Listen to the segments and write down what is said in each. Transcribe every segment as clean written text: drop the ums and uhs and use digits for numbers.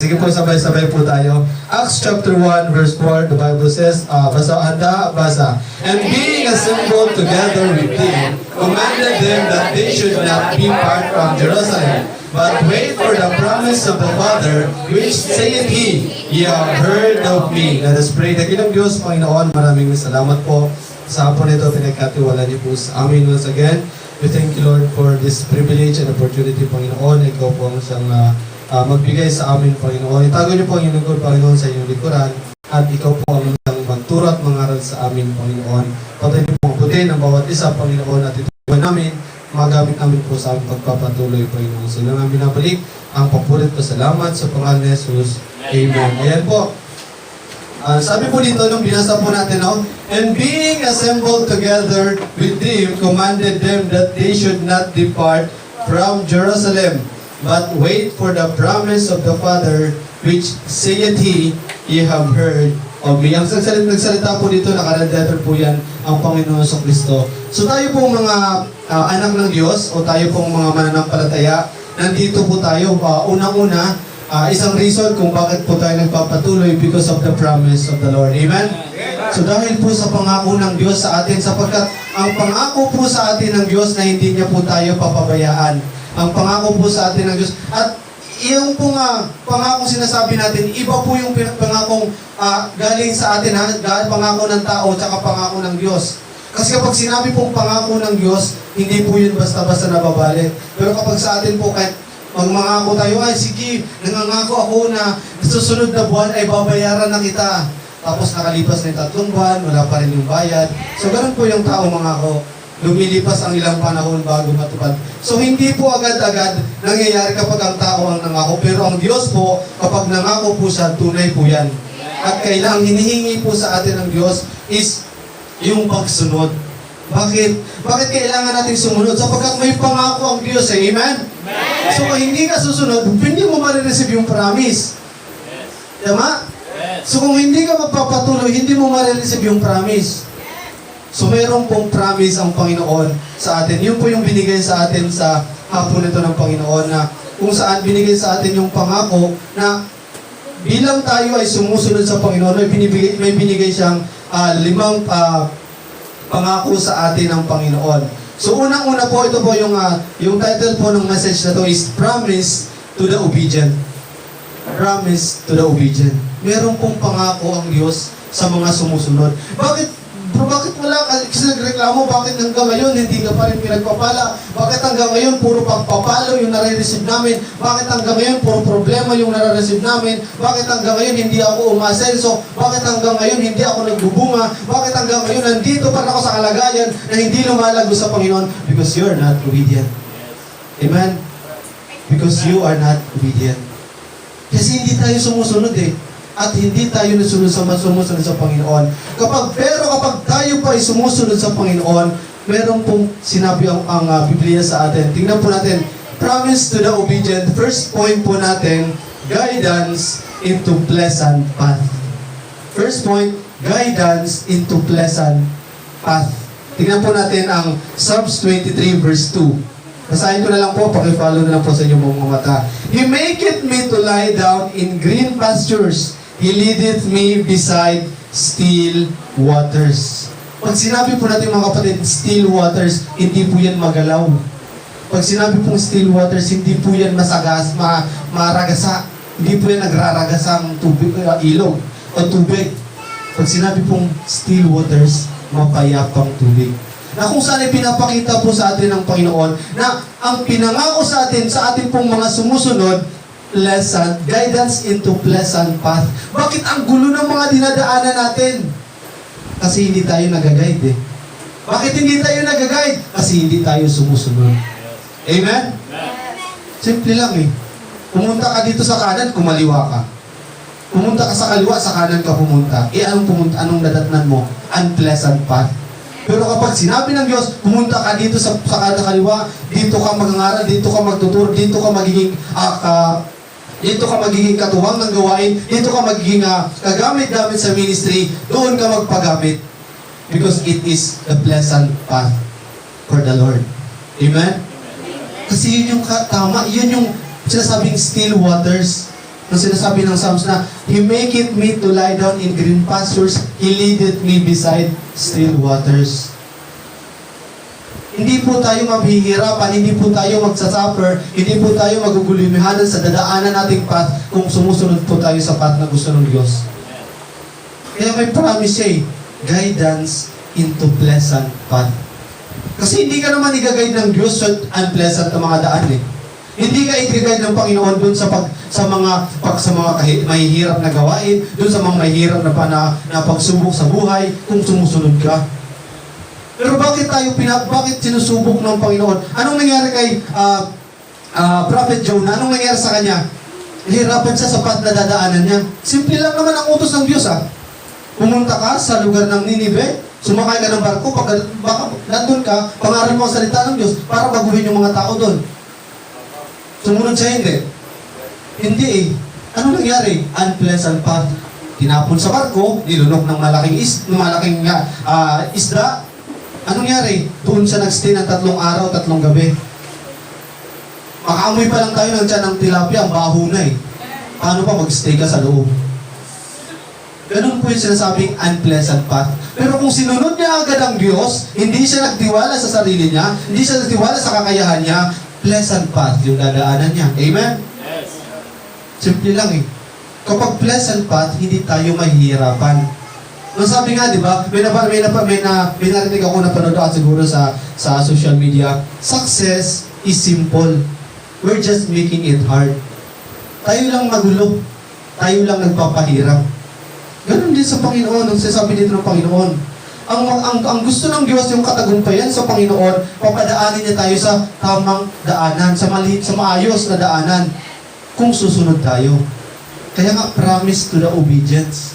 Sige po, sabay-sabay po tayo. Acts chapter 1 verse 4, the Bible says, basa. And being assembled together with them, commanded them that they should not depart from Jerusalem, but wait for the promise of the Father, which saith He, Ye have heard of me. Let us pray. Dakilang Diyos, Panginoon, maraming salamat po sa hapon ito, pinagkatiwala niyo po sa amin once again. We thank you, Lord, for this privilege and opportunity, Panginoon. Ikaw po ang siyang magbigay sa amin, Panginoon. Itago niyo po ang inyong lingkod, Panginoon, sa inyong likuran. At ikaw po ang siyang magturo at mangaral sa amin, Panginoon. Patay niyo po ang putin ng bawat isa, Panginoon, at ito namin, magamit namin po sa aming pagpapatuloy, Panginoon. So lang namin nabalik ang papulit ko. Salamat sa pangalan ni Jesus. Amen. Ayan po. Sabi po dito, nung binasa po natin, and being assembled together with them, commanded them that they should not depart from Jerusalem, but wait for the promise of the Father, which saith He, Ye have heard of me. Ang nagsalita po dito, nakarandator po yan, ang Panginoon sa Kristo. So tayo pong mga anak ng Diyos, o tayo pong mga mananampalataya, nandito po tayo, unang-una, isang reason kung bakit po tayo nagpapatuloy because of the promise of the Lord. Amen? So dahil po sa pangako ng Diyos sa atin, sapagkat ang pangako po sa atin ng Diyos na hindi niya po tayo papabayaan. Ang pangako po sa atin ng Diyos. At yung po nga, pangako sinasabi natin, iba po yung pangakong galing sa atin, pangako ng tao, tsaka pangako ng Diyos. Kasi kapag sinabi pong pangako ng Diyos, hindi po yun basta-basta nababalik. Pero kapag sa atin po, kahit magmangako tayo, ay sige, nangangako ako na susunod na buwan ay babayaran na kita. Tapos nakalipas na yung 3 buwan, wala pa rin yung bayad. So ganun po yung tao mangako. Lumilipas ang ilang panahon bago matupad. So hindi po agad-agad nangyayari kapag ang tao ang nangako. Pero ang Diyos po, kapag nangako po siya, tunay po yan. At kailangang hinihingi po sa atin ng Diyos is yung pagsunod. Bakit? Bakit kailangan natin sumunod? Sapagkat may pangako ang Diyos, eh. Amen? Amen? So kung hindi ka susunod, hindi mo marireceive yung promise. Yes. Tama? Yes. So kung hindi ka magpapatuloy, hindi mo marireceive yung promise. So mayroong pong promise ang Panginoon sa atin. Yun po yung binigay sa atin sa hapon ito ng Panginoon, na kung saan binigay sa atin yung pangako na bilang tayo ay sumusunod sa Panginoon, may binigay siyang 5 pangako sa atin ng Panginoon. So unang-una po, ito po yung title po ng message na to is Promise to the Obedient. Promise to the Obedient. Meron pong pangako ang Diyos sa mga sumusunod. Bakit wala kasi nagreklamo? Bakit hanggang ngayon hindi ka pa rin pinagpapala? Bakit hanggang ngayon puro pagpapalo yung nare-receive namin? Bakit hanggang ngayon puro problema yung nare-receive namin? Bakit hanggang ngayon hindi ako umasenso? Bakit hanggang ngayon hindi ako nagbubunga? Bakit hanggang ngayon nandito pa ako sa kalagayan na hindi lumalago sa Panginoon? Because you are not obedient. Amen? Because you are not obedient. Kasi hindi tayo sumusunod eh. At hindi tayo sumusunod sa Panginoon. Kapag tayo pa ay sumusunod sa Panginoon, meron pong sinabi ang Biblia sa atin. Tingnan po natin, promise to the obedient. First point po natin, guidance into pleasant path. First point, guidance into pleasant path. Tingnan po natin ang Psalms 23 verse 2. Basahin ko na lang po, pakifollow na lang po sa inyong mga mata. He maketh me to lie down in green pastures. He leadeth me beside still waters. Pag sinabi po natin mga kapatid, still waters, hindi po yan magalaw. Pag sinabi pong still waters, hindi po yan maragasa. Hindi po yan nagraragasang tubig, ilog o tubig. Pag sinabi pong still waters, mapayapang tubig. Na kung saan ay pinapakita po sa atin ng Panginoon na ang pinangako sa atin pong mga sumusunod, pleasant, guidance into pleasant path. Bakit ang gulo ng mga dinadaanan natin? Kasi hindi tayo nag-guide eh. Bakit hindi tayo nag-guide? Kasi hindi tayo sumusunod. Amen? Simple lang eh. Pumunta ka dito sa kanan, kumaliwa ka. Pumunta ka sa kaliwa, sa kanan ka pumunta. Anong nadatnan mo? Unpleasant path. Pero kapag sinabi ng Diyos, pumunta ka dito sa kaliwa, dito ka mag-aaral, dito ka magtuturo, dito ka magiging katuwang ng gawain, dito ka magiging kagamit-gamit sa ministry, doon ka magpagamit. Because it is the pleasant path for the Lord. Amen? Kasi yun yung tama, yun yung sinasabing still waters. Ang sinasabi ng Psalms na, He maketh me to lie down in green pastures, He leadeth me beside still waters. Hindi po tayo mabihirapan, hindi po tayo magsasuffer, hindi po tayo magugulimahanan sa dadaanan nating path kung sumusunod po tayo sa path na gusto ng Diyos. Kaya may promise siya guidance into pleasant path. Kasi hindi ka naman i-guide ng Diyos sa unpleasant na mga daan Hindi ka i-guide ng Panginoon dun sa mga mahihirap na gawain, dun sa mga mahihirap na pagsubok sa buhay kung sumusunod ka. Pero bakit sinusubok ng Panginoon? Anong nangyari kay Prophet Jonah? Anong nangyari sa kanya? Nahirapan siya sa path na dadaanan niya. Simple lang naman ang utos ng Diyos Pumunta ka sa lugar ng Ninive, sumakay ka ng barko, baka nandun ka, pangaral mo ang salita ng Diyos para baguhin yung mga tao doon. Sumunod siya hindi. Hindi Ano nangyari? Unpleasant path. Tinapon sa barko, nilunok ng malaking isda. Anong nangyari? Doon siya nagstay ng 3 araw, 3 gabi. Makaamoy pa lang tayo ng tiyan ng tilapia, ang baho na Paano pa magstay ka sa loob? Ganun po yung sinasabing unpleasant path. Pero kung sinunod niya agad ang Diyos, hindi siya nagtiwala sa sarili niya, hindi siya nagtiwala sa kakayahan niya, pleasant path yung dadaanan niya. Amen? Yes. Simple lang Kapag pleasant path, hindi tayo mahihirapan. No, sabi nga, di ba, may narinig ako na panood at siguro sa social media, success is simple. We're just making it hard. Tayo lang magulo. Tayo lang nagpapahirap. Ganun din sa Panginoon, ang sinasabi dito ng Panginoon. Ang gusto ng Diyos, yung katagumpayan sa Panginoon, papadaanin niya tayo sa tamang daanan, sa maayos na daanan, kung susunod tayo. Kaya nga, promise to the obedience.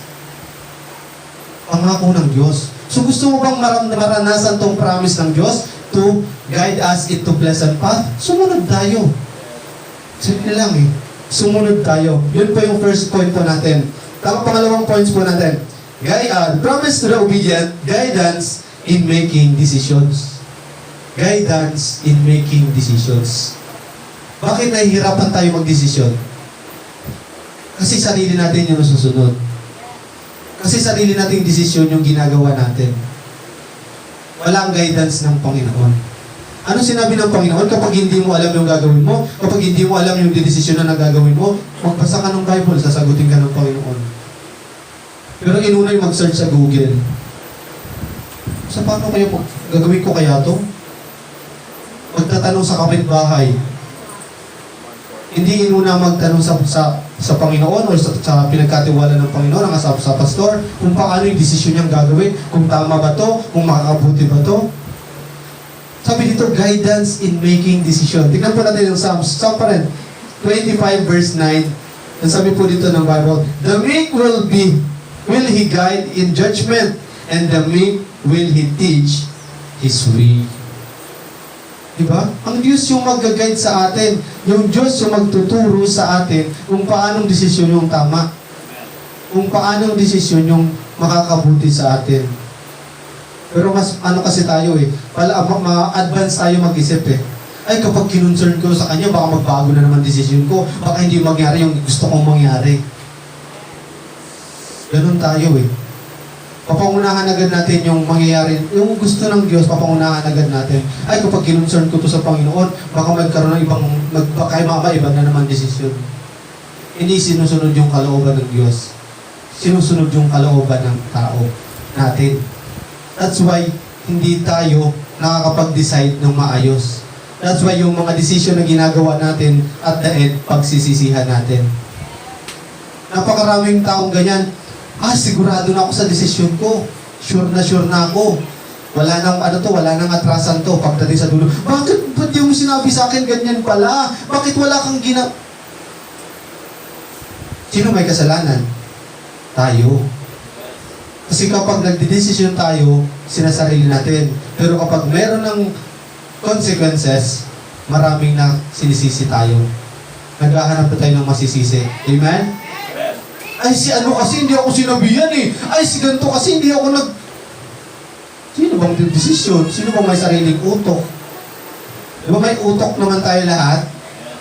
Pangako ng Diyos. So gusto mo bang maranasan tong promise ng Diyos to guide us into pleasant path? Sumunod tayo. Simple lang Sumunod tayo. Yun po yung first point po natin. Pangalawang points po natin. Promise to the obedient, guidance in making decisions. Guidance in making decisions. Bakit nahihirapan tayo magdesisyon? Kasi sarili natin yung susunod. Kasi sarili nating desisyon yung ginagawa natin. Walang guidance ng Panginoon. Ano sinabi ng Panginoon? Kapag hindi mo alam yung gagawin mo, kapag hindi mo alam yung desisyon na nagagawin mo, magbasa ka ng Bible, sasagutin ka ng Panginoon. Pero inuna yung mag-search sa Google. Sa paano kayo gagawin ko kaya to? Magtatanong sa kapitbahay. Hindi inuna magtanong sa Panginoon o sa pinagkatiwala ng Panginoon, sa pastor, kung paano yung desisyon niyang gagawin, kung tama ba to, kung makakabuti ba to. Sabi dito, guidance in making decision. Tingnan po natin yung Psalms. Psalm pa rin, 25 verse 9. Ang sabi po dito ng Bible, the meek will He guide in judgment, and the meek will He teach His way. Diba? Ang Diyos yung mag-guide sa atin. Yung Diyos yung magtuturo sa atin kung paanong desisyon yung tama. Kung paanong desisyon yung makakabuti sa atin. Pero mas kasi tayo ma-advance tayo mag-isip Ay, kapag kinonsern ko sa Kanya, baka magbago na naman desisyon ko. Baka hindi mangyari yung gusto kong mangyari. Ganun tayo Papangunahan agad natin yung mangyayari, yung gusto ng Diyos, papangunahan agad natin. Ay, kapag kinonsern ko to sa Panginoon, baka magkaroon ng iba na naman desisyon. Hindi sinusunod yung kalooban ng Diyos. Sinusunod yung kalooban ng tao natin. That's why, hindi tayo nakakapag-decide ng maayos. That's why yung mga desisyon na ginagawa natin at the end, pagsisisihan natin. Napakaraming taong ganyan. Sigurado na ako sa desisyon ko. Sure na ako. Wala nang atrasan to. Pagdating sa dulo, bakit di mo sinabi sa akin ganyan pala? Bakit wala kang Sino may kasalanan? Tayo. Kasi kapag nagdedesisyon tayo, sinasarili natin. Pero kapag meron ng consequences, maraming na sinisisi tayo. Naghahanap na tayo ng masisisi. Amen? Ay, kasi hindi ako sinabihan Ay, si ganito kasi hindi ako Sino bang desisyon? Sino bang may sariling utok? Di ba may utok naman tayo lahat?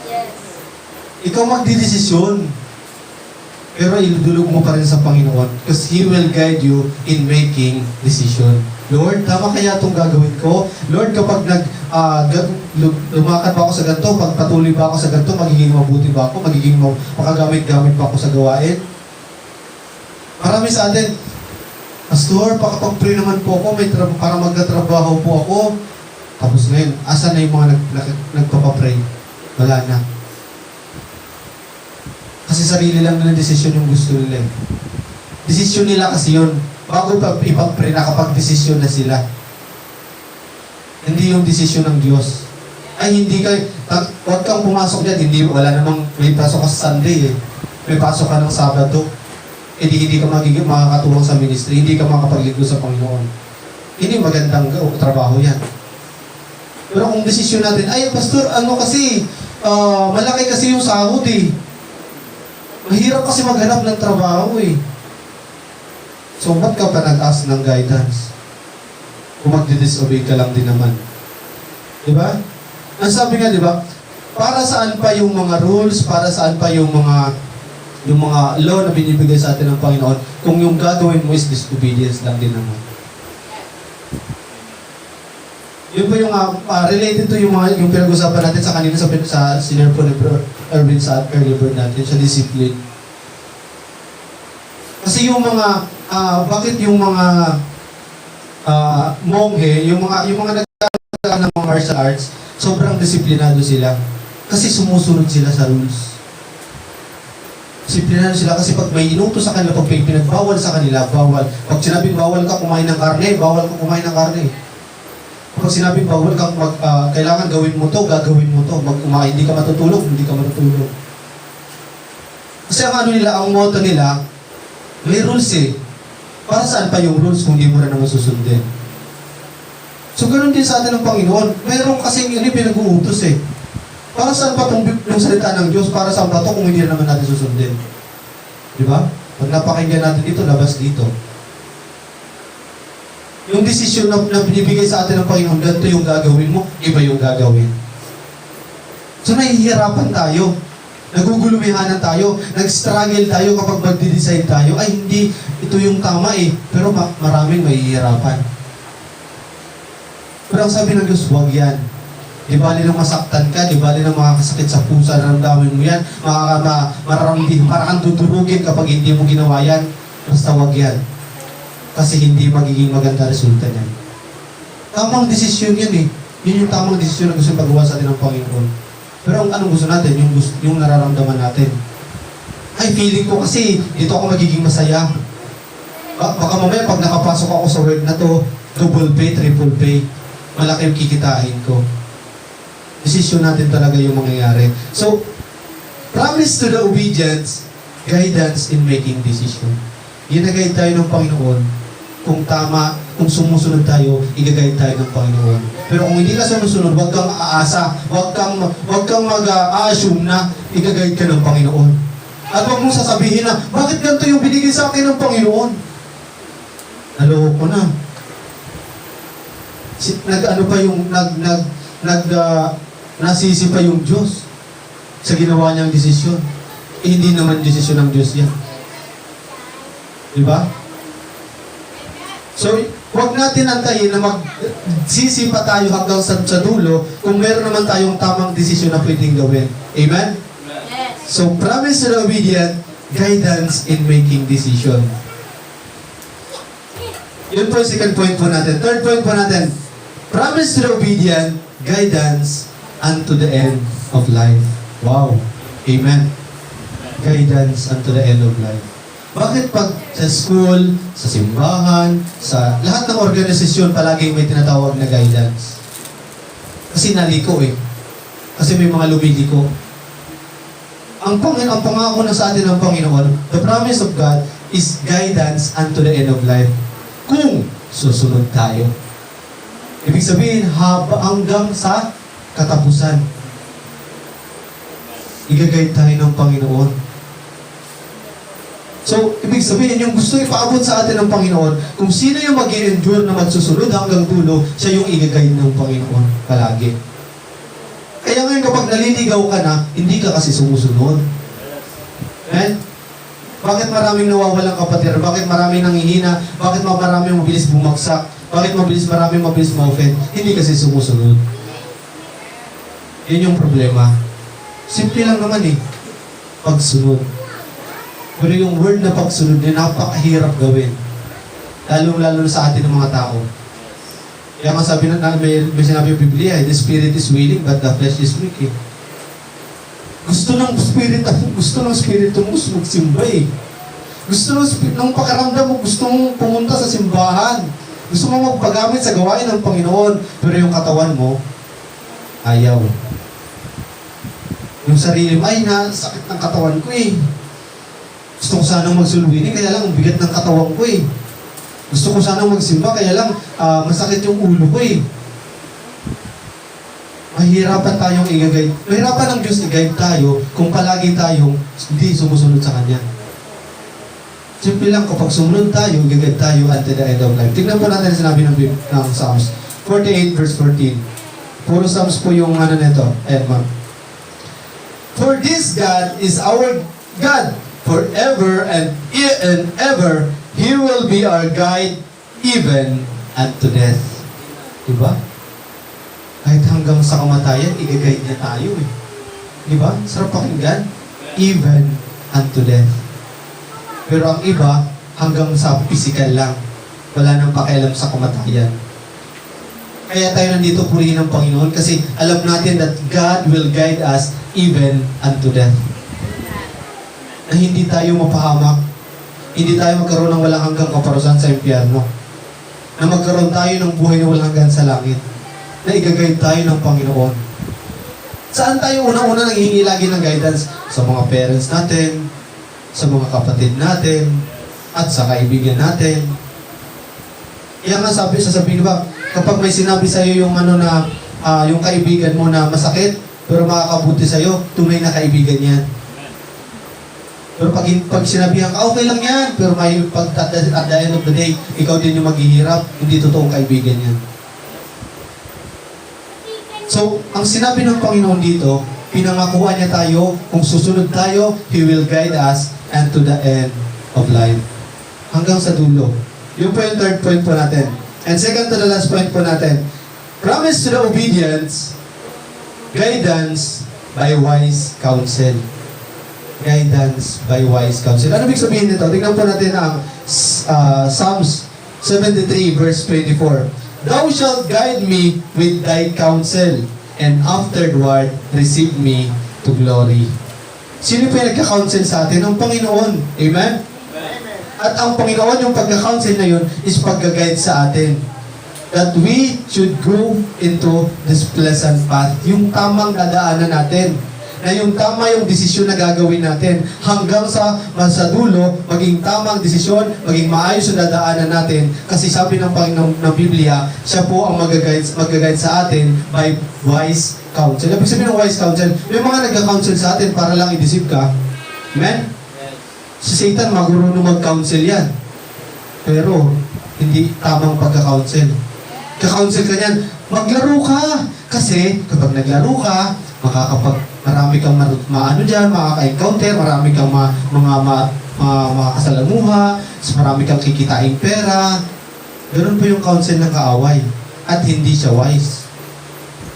Yes. Ikaw magdidesisyon. pero iludulog mo pa rin sa Panginoon because He will guide you in making decision. Lord, tama kaya itong gagawin ko? Lord, kapag lumakad ba ako sa ganito, pagpatuloy ba ako sa ganito, magiging mabuti ba ako? Magiging makagamit-gamit ba ako sa gawain? Marami sa atin, Pastor, pakapag-pray naman po ako, para magkatrabaho po ako. Tapos ngayon, asan na yung mga nagpapapray? Wala na. Kasi sarili lang nila desisyon yung gusto nila. Desisyon nila kasi yun. Bago pa ipag-pray, nakapag-desisyon na sila. Hindi yung desisyon ng Diyos. Ay, hindi kayo, huwag kang pumasok dyan. Hindi, wala namang, may pasok ka sa Sunday eh. May pasok ka ng Sabado. Hindi ka makakatulong sa ministry. Hindi ka makapaglingkod sa Panginoon. Hindi magandang trabaho yan. Pero kung desisyon natin, ay, Pastor, kasi, malaki kasi yung sahod eh. Mahirap kasi maghanap ng trabaho eh. So, ba't ka pa nag-ask ng guidance? Kung magdi-disobey ka lang din naman. Diba? Ang sabi nga, diba? Para saan pa yung mga rules, para saan pa yung mga law na binibigay sa atin ng Panginoon, kung yung gagawin mo is disobedience lang din naman. Yun po yung related to yung pinag-usapan natin sa kanina sa senior po ni Erwin sa early bird natin, sa discipline. Kasi yung mga, bakit yung mga monghe, yung mga nagkakaroon ng mga martial arts, sobrang disiplinado sila. Kasi sumusunod sila sa rules. Disiplinado sila kasi pag may inutos sa kanila, pag may pinagbawal sa kanila, bawal. Pag sinabing bawal ka kumain ng karne, bawal ka kumain ng karne. Pag sinabing bawal kang kailangan gawin mo to, gagawin mo to. Hindi ka matutulog, hindi ka matutulog. Kasi ang ang motto nila, may rules eh. Para saan pa yung rules kung hindi mo na naman susundin? So, ganoon din sa atin ng Panginoon. Mayroon kasing yun pinag-uutos eh. Para saan pa yung salita ng Diyos? Para saan pa ito kung hindi na naman natin susundin? Di ba? Pag napakinggan natin dito, labas dito. Yung desisyon na binibigay sa atin ng Panginoon, ganito yung gagawin mo, iba yung gagawin. So, nahihirapan tayo. Nagugulumihanan tayo. Nag-struggle tayo kapag mag-decide tayo. Ay, hindi, ito yung tama eh. Pero maraming mahihirapan. Pero ang sabi ng Diyos, huwag yan. Di bali nang masaktan ka, di bali nang makakasakit sa pusa, naramdamin mo yan, mararamdin, parang dudurugin kapag hindi mo ginawa yan. Basta huwag yan. Kasi hindi magiging maganda resulta niyan. Tamang desisyon yan eh. Yun yung tamang desisyon na gusto pagawa sa atin ng Panginoon. Pero ang anong gusto natin, yung nararamdaman natin. Ay, feeling ko kasi dito ako magiging masaya. Baka mamaya pag nakapasok ako sa work na to, double pay, triple pay, malaki yung kikitain ko. Desisyon natin talaga yung mangyayari. So, promise to the obedience, guidance in making decision. Ginagayad tayo ng Panginoon. Kung tama, kung sumusunod tayo, igagayad tayo ng Panginoon. Pero kung hindi ka sumusunod, huwag kang aasa, huwag kang mag-a-assume na igagayad ka ng Panginoon. At huwag mong sasabihin na, bakit ganito yung binigay sa akin ng Panginoon? Naloko ko na. Nasisi pa yung Diyos sa ginawa niyang desisyon. Hindi naman desisyon ng Diyos yan. Diba? So, huwag natin antayin na magsisi pa tayo hanggang sa dulo kung meron naman tayong tamang desisyon na pwedeng gawin. Amen? Yes. So, promise to the obedient, guidance in making decision. Yun po yung second point po natin. Third point po natin, promise to the obedient, guidance unto the end of life. Wow. Amen. Guidance unto the end of life. Bakit pag sa school, sa simbahan, sa lahat ng organisasyon, palaging may tinatawag na guidance? Kasi naliko eh. Kasi may mga lumiliko. Ang pangako na sa atin ng Panginoon, the promise of God is guidance unto the end of life. Kung susunod tayo. Ibig sabihin, hanggang sa katapusan. I-guide tayo ng Panginoon. So, ibig sabihin, yung gusto ipaabot sa atin ng Panginoon, kung sino yung mag-i-endure na magsusunod hanggang dulo, siya yung i-guide ng Panginoon palagi. Kaya ngayon kapag naliligaw ka na, hindi ka kasi sumusunod. Amen? Bakit maraming nawawalang kapatid? Bakit maraming nanghihina? Bakit maraming mabilis bumagsak? Bakit maraming mabilis ma-offend? Hindi kasi sumusunod. Yun yung problema. Simple lang naman eh. Pagsunod. Pero yung word na pagsunod din, napakahirap gawin. Lalo sa atin ng mga tao. Kaya nga sabi may sinabi yung Biblia, the spirit is willing but the flesh is weak eh. Gusto ng spirito mo magsimba eh. Gusto ng pakaramdam mo, gusto mong pumunta sa simbahan. Gusto mong magpagamit sa gawain ng Panginoon. Pero yung katawan mo, ayaw. Yung sarili mo, ay sakit ng katawan ko eh. Gusto ko sanang magsulwini, kaya lang ang bigat ng katawan ko eh. Gusto ko sanang magsimba, kaya lang masakit yung ulo ko eh. Mahirapan tayong i-guide. Mahirapan ng Diyos i-guide tayo kung palagi tayong hindi sumusunod sa Kanya. Simple lang, kapag sumunod tayo, i-guide tayo until the end of life. Tignan po natin sinabi ng Psalms 48 verse 14. Puro Psalms po yung nito. Ma'am. For this God is our God forever and ever. He will be our guide even unto death. Diba? Kahit hanggang sa kamatayan, i-guide niya tayo eh. Diba? Sarap pakinggan. Even unto death. Pero ang iba, hanggang sa physical lang. Wala nang pakialam sa kamatayan. Kaya tayo nandito purihin ng Panginoon kasi alam natin that God will guide us even unto death. Na hindi tayo mapahamak. Hindi tayo magkaroon ng walang hanggang kaparusahan sa impyerno. Na magkaroon tayo ng buhay na walang hanggan sa langit. Na i-guide tayo ng Panginoon. Saan tayo unang-una nanghihingi lagi ng guidance? Sa mga parents natin, sa mga kapatid natin, at sa kaibigan natin. Kaya nga sasabihin ba, kapag may sinabi sa'yo yung yung kaibigan mo na masakit, pero makakabuti sa'yo, tunay na kaibigan yan. Pero pag sinabihan ka, okay lang yan, pero may at the end of the day, ikaw din yung maghihirap, hindi totoong kaibigan yan. So, ang sinabi ng Panginoon dito, pinangakuha niya tayo, kung susunod tayo, He will guide us and to the end of life. Hanggang sa dulo. Yung po yung third point po natin. And second to the last point po natin, promise to the obedience, guidance by wise counsel. Guidance by wise counsel. Ano ibig sabihin nito? Tingnan po natin ang Psalms 73 verse 24. Thou shalt guide me with thy counsel, and afterward receive me to glory. Sino po yung nagka-counsel sa atin? Ang Panginoon. Amen? At ang Panginoon, yung pagka-counsel na yun, is pagka-guide sa atin. That we should go into this pleasant path. Yung tamang dadaanan natin. Na yung tama yung desisyon na gagawin natin. Hanggang sa dulo, maging tamang desisyon, maging maayos yung dadaanan natin. Kasi sabi ng Panginoon ng Biblia, siya po ang mag-guide sa atin by wise counsel. Ibig sabihin ng wise counsel, may mga nagka-counsel sa atin para lang i-deceive ka. Amen? Si Satan magurunong mag-counsel yan. Pero, hindi tamang pagka-counsel. Ka-counsel ka niyan, maglaro ka! Kasi, kapag naglaro ka, marami kang makaka-encounter, marami kang makakasalamuha, marami kang kikitain pera. Ganun po yung counsel ng kaaway. At hindi siya wise.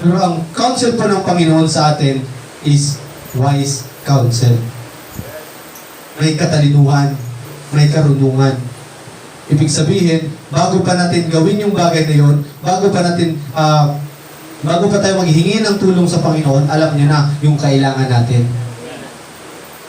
Pero ang counsel po ng Panginoon sa atin is wise counsel. May katalinuhan, may karunungan. Ibig sabihin, bago pa natin gawin yung bagay na yun, bago pa tayo maghihingi ng tulong sa Panginoon, alam niya na yung kailangan natin.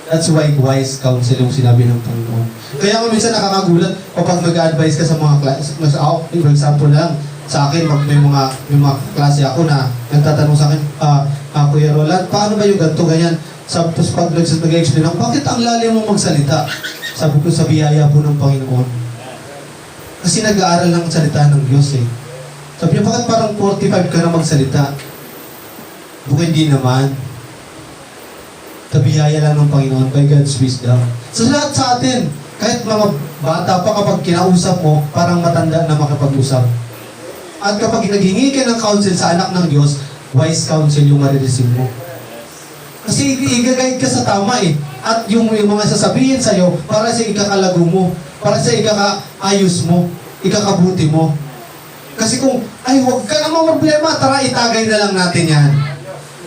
That's why wise counsel yung sinabi ng Panginoon. Kaya kung minsan nakakagulat kapag mag-advise ka sa mga klase. For example lang, sa akin, may mga klase ako na nagtatanong sa akin, Kuya Roland, paano ba yung ganito, ganyan? Tapos pag nag-explain ako, bakit ang lalim mo magsalita? Sabi ko, sa biyaya po ng Panginoon. Kasi nag-aaral ng salita ng Diyos eh. Sabi niya, bakit parang 45 ka na magsalita? Bukod hindi naman. Tabihaya lang ng Panginoon by God's wisdom. Sa lahat sa atin, kahit mga bata pa kapag kinausap mo, parang matanda na makipag-usap. At kapag naghingi ka ng counsel sa anak ng Diyos, wise counsel yung marireceive mo. Kasi i-guide ka sa tama eh. At yung mga sasabihin sa'yo, para sa ikakalago mo, para sa ikakaayos mo, ikakabuti mo. Kasi kung, ay, huwag ka namang problema, tara, itagay na lang natin yan.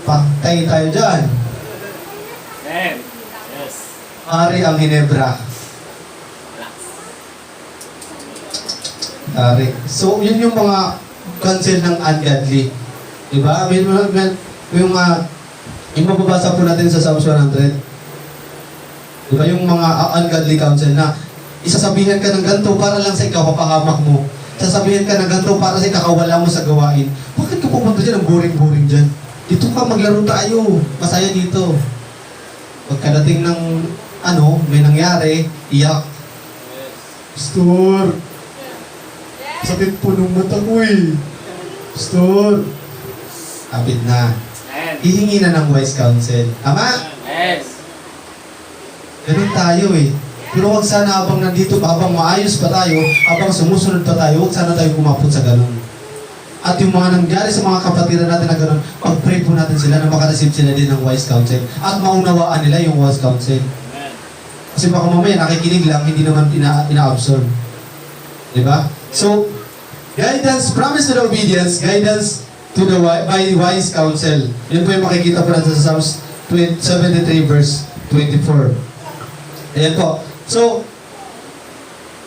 Patay tayo dyan. Amen. Yes. Ari ang Hinebra. Ari. So, yun yung mga counsel ng ungodly. Diba? Yung mababasa po natin sa Psalms 100. Diba? Yung mga ungodly counsel na isasabihan ka ng ganito para lang sa ikapapahamak mo. Sasabihan ka ng ganito para sa ikakawala mo sa gawain. Bakit ka pupunta dyan? Ang boring-boring dyan. Dito ka, maglaro tayo. Masaya dito. Pagkadating ng may nangyari, iyak. Pastor, sakit po ng mata ko eh. Pastor, abid na. Hihingi na ng wise counsel. Tama? Yes. Ganun tayo eh. Pero huwag sana habang nandito, habang maayos pa tayo, habang sumusunod pa tayo, huwag sana tayo kumapot sa ganun. At yung mga nangyari sa mga kapatiran natin na ganun, pag-pray po natin sila na makareceive sila din ng wise counsel. At maunawaan nila yung wise counsel. Kasi baka mamaya nakikinig lang, hindi naman ina-absorb. Diba? So, guidance, promise to the obedience, guidance to the by wise counsel. Yun po yung makikita po natin sa Psalms 73 verse 24. Ayan po. So,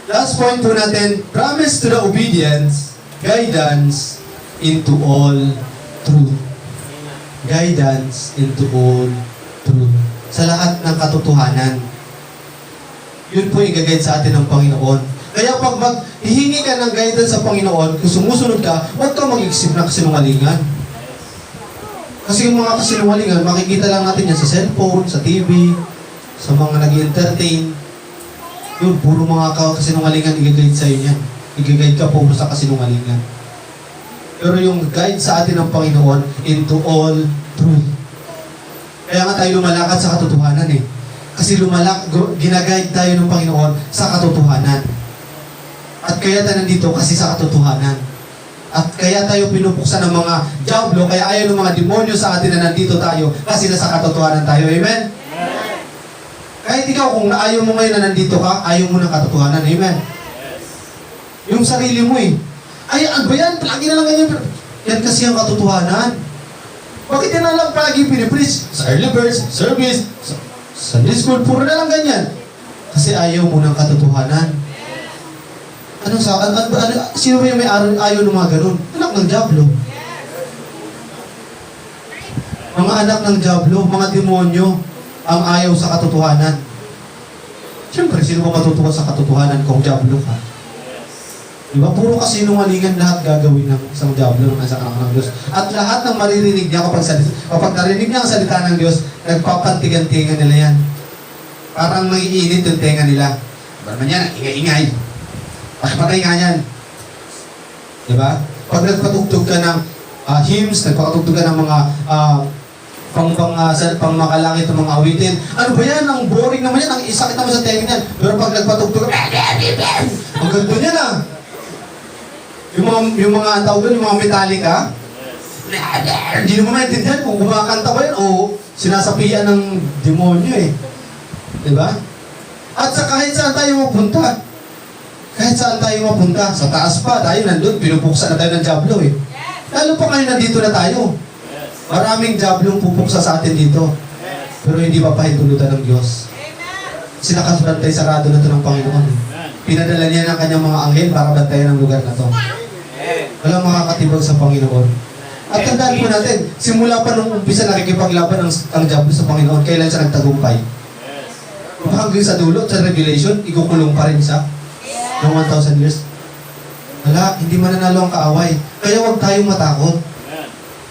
last point po natin, promise to the obedience, guidance into all truth. Guidance into all truth. Sa lahat ng katotohanan. Yun po yung gagayad sa atin ng Panginoon. Kaya pag maghihingi ka ng guidance sa Panginoon, kung sumusunod ka, huwag kang mag-isip ng kasinungalingan. Kasi yung mga kasinungalingan, makikita lang natin yan sa cellphone, sa TV, sa mga nag-entertain. Yun, puro mga kasinungalingan i-guide sa'yo yan. I-guide ka puro sa kasinungalingan. Pero yung guide sa atin ng Panginoon into all truth. Kaya nga tayo lumalakad sa katotohanan eh. Kasi ginaguide tayo ng Panginoon sa katotohanan. At kaya tayo nandito kasi sa katotohanan. At kaya tayo pinupuksan ng mga diablo, kaya ayaw ng mga demonyo sa atin na nandito tayo kasi nasa katotohanan tayo. Amen? Kahit ikaw, kung ayaw mo ngayon na nandito ka, ayaw mo ng katotohanan. Amen? Yung sarili mo eh. Ay, ano ba yan? Lagi na lang ganyan. Yan kasi ang katotohanan. Bakit yan na lang palagi pinipreach? Sa early birds, service, Sunday school, puro na lang ganyan. Kasi ayaw mo ng katotohanan. Sino ba yung may ayaw ng mga ganun? Anak ng diablo. Mga anak ng diablo, mga demonyo, ang ayaw sa katotohanan. Siyempre, sino ba matutuwa sa katotohanan kung diablo ka? Diba? Puro kasinungalingan lahat gagawin ng isang diablo ng isang anak ng Diyos. At lahat ng maririnig niya kapag narinig niya ang salita ng Diyos, nagpapantigan-tingan nila yan. Parang nangiinit yung tenga nila. Ba naman yan, ingay-ingay. Patay nga yan. Diba? Pag nagpatugtog ka ng hymns, nagpatugtog ka ng mga pangmakalangit ng mga awitin. Ano ba yan? Ang boring naman yan. Ang isakit naman sa tenga niyan. Pero pag nagpatugtog, ang ganda niyan ah. Yung mga tawag doon, yung mga Metallica, hindi naman maintindihan kung kumakanta ba yan o sinasapian ng demonyo eh. Diba? At sa kahit saan tayo mapunta, sa taas pa, tayo nandun, pinupuksa na tayo ng diablo eh. Lalo pa kayo nandito na tayo. Maraming diablong pupuksa sa atin dito. Pero hindi pa pahintulutan ng Diyos. Sinakasbantay sarado na ito ng Panginoon. Pinadala niya ng kanyang mga anghel para bantayan ang lugar na to. Walang makakatibag sa Panginoon. At tandaan po natin, simula pa nung umpisa nakikipaglaban ang diablo sa Panginoon, kailan siya nagtagumpay? Hanggang sa dulo, sa Revelation, ikukulong pa rin siya ng 1,000 years. Wala, hindi mananalo ang kaaway. Kaya huwag tayong matakot.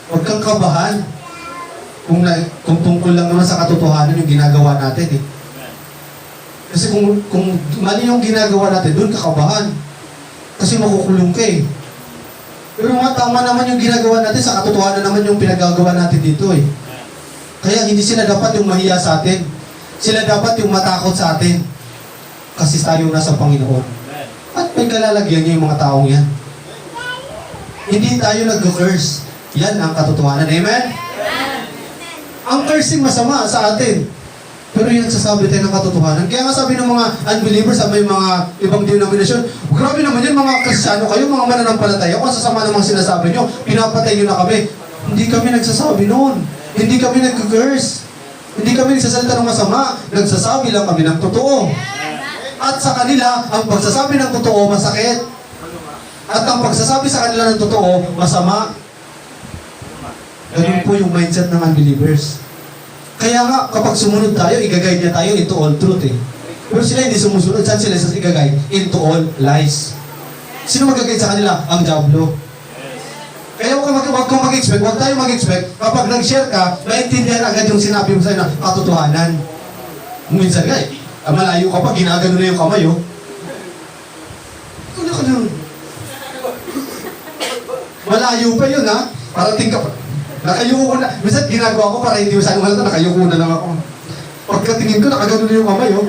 Huwag kang kabahan. Kung tungkol lang naman sa katotohanan yung ginagawa natin eh. Kasi kung mali yung ginagawa natin, doon kakabahan. Kasi makukulong ka eh. Pero tama naman yung ginagawa natin, sa katotohanan naman yung pinagagawa natin dito eh. Kaya hindi sila dapat yung mahiya sa atin. Sila dapat yung matakot sa atin. Kasi tayo nasa Panginoon. At may kalalagyan niya yung mga taong yan. Hindi tayo nag-curse. Yan ang katotohanan. Amen? Ang cursing masama sa atin. Pero yung nagsasabi tayo ng katotohanan. Kaya nga sabi ng mga unbelievers sa may mga ibang denominasyon, grabe naman yun, mga Kristiyano kayo, mga mananampalataya, kung sasama ng mga sinasabi nyo, pinapatay nyo na kami. Hindi kami nagsasabi noon. Hindi kami nag-curse. Hindi kami nagsasalita ng masama. Nagsasabi lang kami ng totoo. At sa kanila, ang pagsasabi ng totoo, masakit. At ang pagsasabi sa kanila ng totoo, masama. Ganun po yung mindset ng unbelievers. Kaya nga, kapag sumunod tayo, i-guide niya tayo into all truth eh. Pero sila hindi sumusunod. Saan sila sa i-guide? Into all lies. Sino mag-guide sa kanila? Ang Diablo. Kaya huwag kang mag-expect, huwag tayo mag-expect, kapag nag-share ka, maintindihan agad yung sinabi mo sa'yo na katotohanan. Minsan nga, malayo ka pa, ginagano na yung kamay, oh. Ano ka nun? Malayo pa yun, ha? Parating ka pa. Nakayuko na. Minsan, ginagawa ko para hindi masyadong halata, nakayuko na lang ako. Pagkatingin ko, nakagano na yung kamay, oh.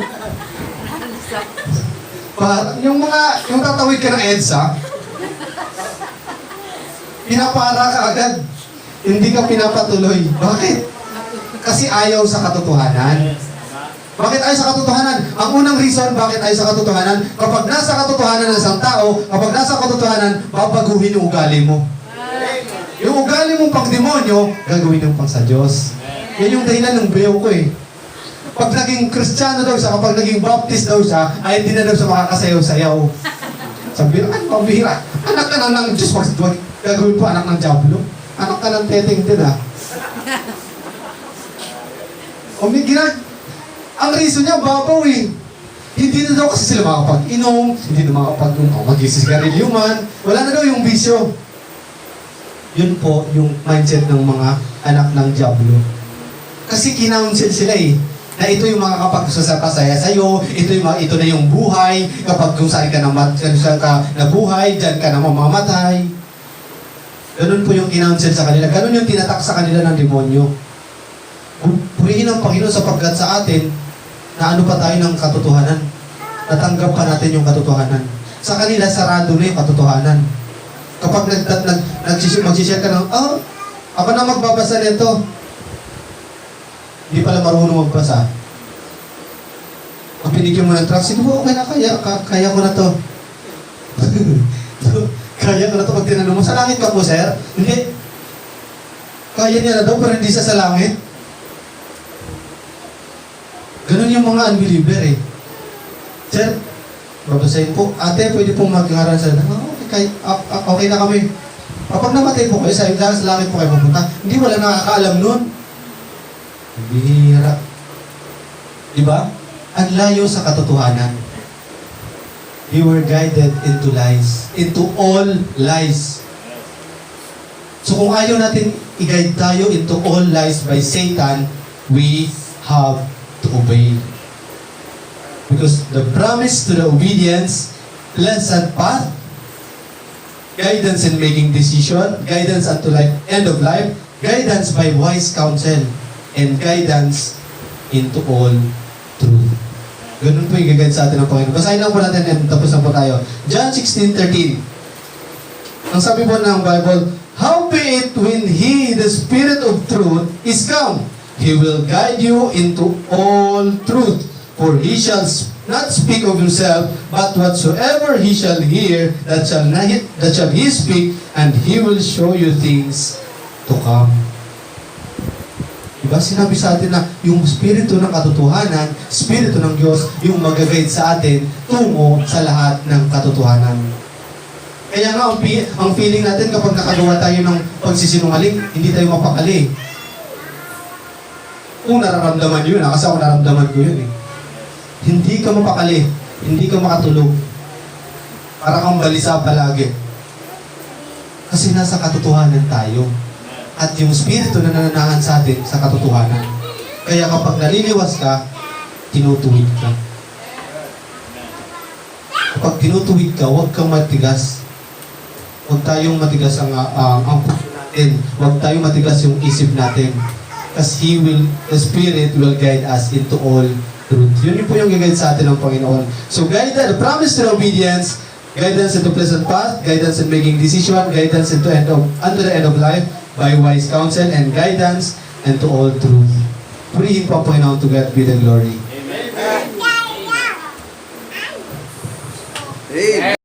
Yung tatawid ka ng EDSA, pinapara ka agad. Hindi ka pinapatuloy. Bakit? Kasi ayaw sa katotohanan. Bakit ayaw sa katotohanan? Ang unang reason bakit ayaw sa katotohanan, kapag nasa katotohanan ng isang tao, kapag nasa katotohanan, babaguhin yung ugali mo. Yung ugali mong pang-demonyo, gagawin yung pang sa Diyos. Yan yung dahilan ng bayaw ko eh. Pag naging Kristiyano daw siya, kapag naging Baptist daw siya, ay hindi na daw siya makakasayaw-sayaw. Sabi na, ay, pambihira. Anak ka na ng Diyos, wag gagawin po anak ng Diablo. Anak ka ng teteng din ha. Ang reason niya, babaw eh. Hindi na daw kasi sila makapag-inom, hindi na mag-isisigarilyo man. Wala na daw yung bisyo. Yun po yung mindset ng mga anak ng Diablo. Kasi kinounsel sila eh, na ito yung mga kapag-pasaya sa'yo, ito na yung buhay, kapag kung saan ka nabuhay, dyan ka na mamamatay. Ganun po yung kinounsel sa kanila. Ganun yung tinatak sa kanila ng demonyo. Purihin ang Panginoon sapagkat sa atin, na ano pa tayo ng katotohanan. Natanggap pa natin yung katotohanan. Sa kanila, sarado na yung katotohanan. Kapag mag-share ka ng, ako na magbabasa nito. Hindi pala marunong magbasa. Pag pinigyan mo ng track, sige po, okay na, kaya ko na to. Kaya ko na to. Pag tinanong mo, sa langit ka po, sir? Hindi. Kaya niya na daw, pero hindi sa langit. Ganun yung mga unbeliever eh. Sir, babasahin po. Ate, pwede pong mag-aral sa okay na kami. Kapag namatay po kayo, sa langit po kayo pupunta. Hindi, wala nakakaalam nun. Bihira. Diba? Ang layo sa katotohanan. You were guided into lies. Into all lies. So kung ayaw natin i-guide tayo into all lies by Satan, we have to obey. Because the promise to the obedience, pleasant path, guidance in making decision, guidance unto life, end of life, guidance by wise counsel, and guidance into all truth. Ganun po yung gagawin sa atin ng Panginoon. Basahin lang po natin and tapos na po tayo. John 16:13. Ang sabi po ng Bible, howbeit when He, the Spirit of truth, is come, He will guide you into all truth. For He shall not speak of Himself, but whatsoever He shall hear, that shall He speak, and He will show you things to come. Diba? Sinabi sa atin na yung Espiritu ng katotohanan, Espiritu ng Diyos, yung mag-guide sa atin tungo sa lahat ng katotohanan. Kaya nga, ang feeling natin kapag nakagawa tayo ng pagsisinungaling, hindi tayo mapakali. Kung nararamdaman yun, kasi ako nararamdaman ko yun eh. Hindi ka mapakali, hindi ka makatulog. Para kang balisa palagi. Kasi nasa katotohanan tayo. At yung Espiritu na nananahan sa atin sa katotohanan. Kaya kapag naliliwas ka, tinutuwid ka. Kapag tinutuwid ka, huwag kang matigas. Huwag tayong matigas ang puso natin. Huwag tayong matigas yung isip natin. Kasi the Spirit will guide us into all truth. Yun po yung gagawin sa atin ng Panginoon. So, the promise to obedience, guidance into pleasant path, guidance in making decision, guidance unto the end of life, by wise counsel, and guidance into all truth. purihin po ang Panginoon. To God be the glory. Amen. Amen.